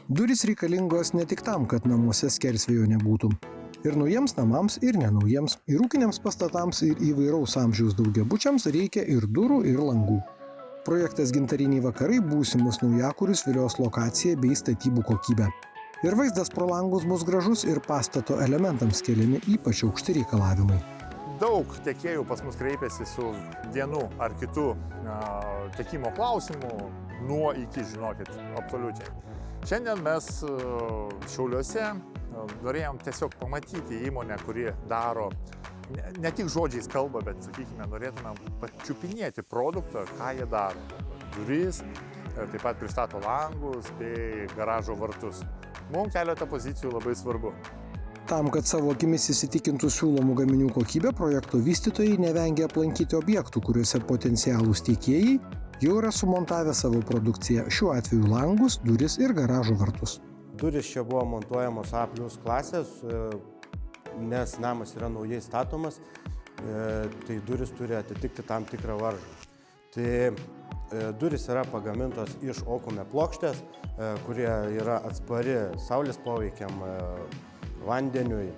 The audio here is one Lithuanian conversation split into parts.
Durys reikalingos ne tik tam, kad namuose skersvėjo nebūtų. Ir naujiems namams, ir nenaujiems, ir ūkiniams pastatams, ir įvairaus amžiaus daugiabučiams reikia ir durų, ir langų. Projektas Gintariniai vakarai būsimus naujakurius vilios lokacija bei statybų kokybę. Ir vaizdas pro langus bus gražus, ir pastato elementams keliami ypač aukšti reikalavimai. Daug tiekėjų pas mus kreipiasi su vienu ar kitu tiekimo klausimu, nuo iki, žinokit, absoliučiai. Šiandien mes Šiauliuose norėjom tiesiog pamatyti įmonę, kuri daro, ne tik žodžiais kalba, bet, sakykime, norėtume pačiupinėti produktą, ką jie daro. Duris, taip pat pristato langus bei garažo vartus. Mums keletą pozicijų labai svarbu. Tam, kad savo akimis įsitikintų siūlomų gaminių kokybę, projekto vystytojai nevengia aplankyti objektų, kuriuose potencialūs tiekėjai jau yra sumontavę savo produkciją, šiuo atveju langus, duris ir garažo vartus. Durys čia buvo montuojamos A+ klasės, nes namas yra naujai statomas, tai duris turi atitikti tam tikrą varžą. Tai duris yra pagamintos iš okume plokštės, kurie yra atspari saulės poveikiam, vandeniui,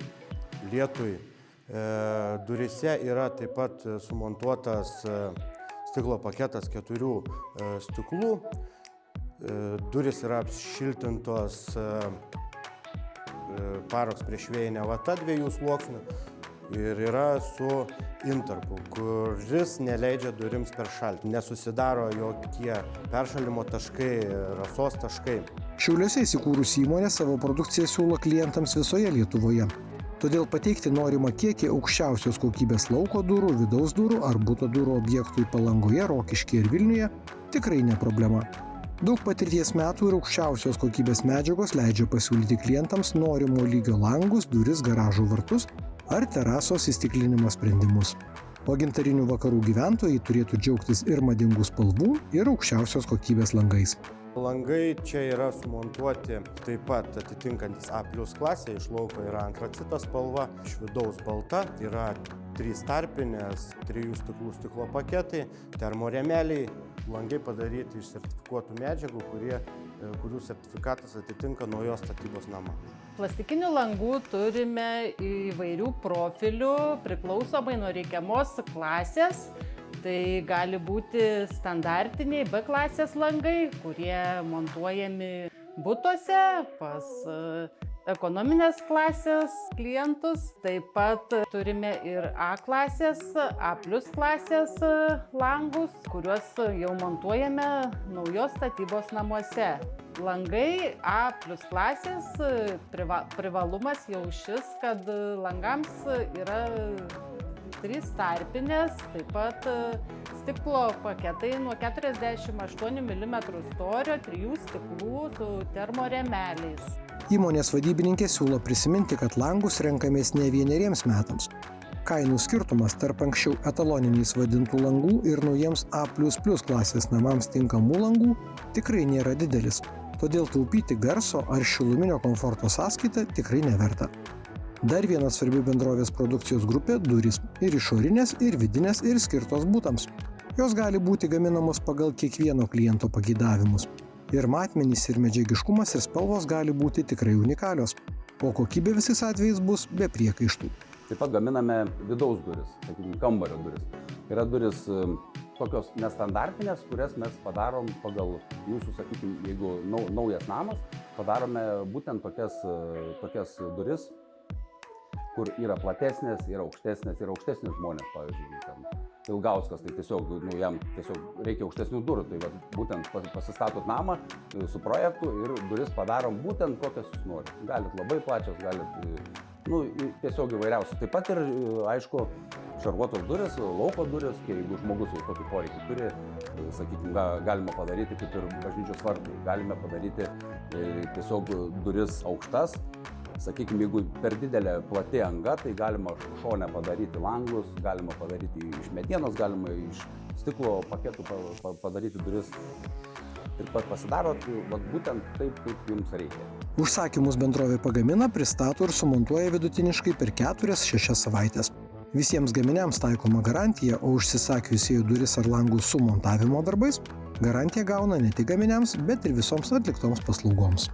lietui. Duryse yra taip pat sumontuotas stiklo paketas 4 stiklų. Durys yra apšiltintos paros priešvėjinė vata 2 sluoksnių ir yra su intarpu, kuris neleidžia durims peršalti. Nesusidaro jokie peršalimo taškai, rasos taškai. Šiauliuose įsikūrusi įmonė savo produkciją siūlo klientams visoje Lietuvoje. Todėl pateikti norimą kiekį aukščiausios kokybės lauko durų, vidaus durų ar buto durų objektui Palangoje, Rokiškyje ir Vilniuje tikrai ne problema. Daug patirties metų ir aukščiausios kokybės medžiagos leidžia pasiūlyti klientams norimo lygio langus, duris, garažų vartus ar terasos įstiklinimo sprendimus. O Gintarinių vakarų gyventojai turėtų džiaugtis ir madingų spalvų, ir aukščiausios kokybės langais. Langai čia yra sumontuoti taip pat atitinkantis A+ klasė, iš lauko yra antracito spalva, iš vidaus balta, yra 3 tarpinės, 3 stiklų stiklo paketai, termorėmeliai, langai padaryti iš sertifikuotų medžiagų, kurių sertifikatas atitinka naujos statybos namą. Plastikinių langų turime įvairių profilių, priklausomai nuo reikiamos klasės. Tai gali būti standartiniai B klasės langai, kurie montuojami butuose pas ekonominės klasės klientus. Taip pat turime ir A klasės, A+ klasės langus, kuriuos jau montuojame naujos statybos namuose. Langai A+ klasės privalumas jau šis, kad langams yra 3 tarpinės, taip pat stiklo paketai nuo 48 mm storio, 3 stiklų su termorėmeliais. Įmonės vadybininkė siūlo prisiminti, kad langus renkamės ne 1 metams. Kainų skirtumas tarp anksčiau etaloniniais vadintų langų ir naujiems A++ klasės namams tinkamų langų tikrai nėra didelis, todėl taupyti garso ar šiluminio komforto sąskaitą tikrai neverta. Dar viena svarbi bendrovės produkcijos grupė – durys. Ir išorinės, ir vidinės, ir skirtos butams. Jos gali būti gaminamos pagal kiekvieno kliento pageidavimus. Ir matmenys, ir medžiagiškumas, ir spalvos gali būti tikrai unikalios. O kokybė visais atvejais bus be priekaištų. Taip pat gaminame vidaus duris, sakykime, kambario duris. Yra duris tokios nestandartinės, kurias mes padarom pagal jūsų, sakykime, jeigu naujas namas, padarome būtent tokias duris, kur yra platesnės, yra aukštesni žmonės, pavyzdžiui, Ilgauskas, tai tiesiog, jam tiesiog reikia aukštesnių durų, tai būtent pasistatot namą su projektu ir duris padarom būtent kokias jūs norite. Galit labai plačios, galit, tiesiog įvairiausios. Taip pat ir, aišku, šarvuotos duris, lauko duris, jeigu žmogus jau tokį poreikį turi, sakykime, galima padaryti kaip ir bažnyčios vartai, galime padaryti tiesiog duris aukštas. Sakykime, jeigu per didelė plati anga, tai galima šone padaryti langus, galima padaryti iš medienos, galima iš stiklo paketų padaryti duris. Ir pasidarot būtent taip, kaip jums reikia. Užsakymus bendrovė pagamina, pristato ir sumontuoja vidutiniškai per 4-6 savaites. Visiems gaminiams taikoma garantija, o užsisakiusieji duris ar langus su montavimo darbais garantiją gauna ne tik gaminiams, bet ir visoms atliktoms paslaugoms.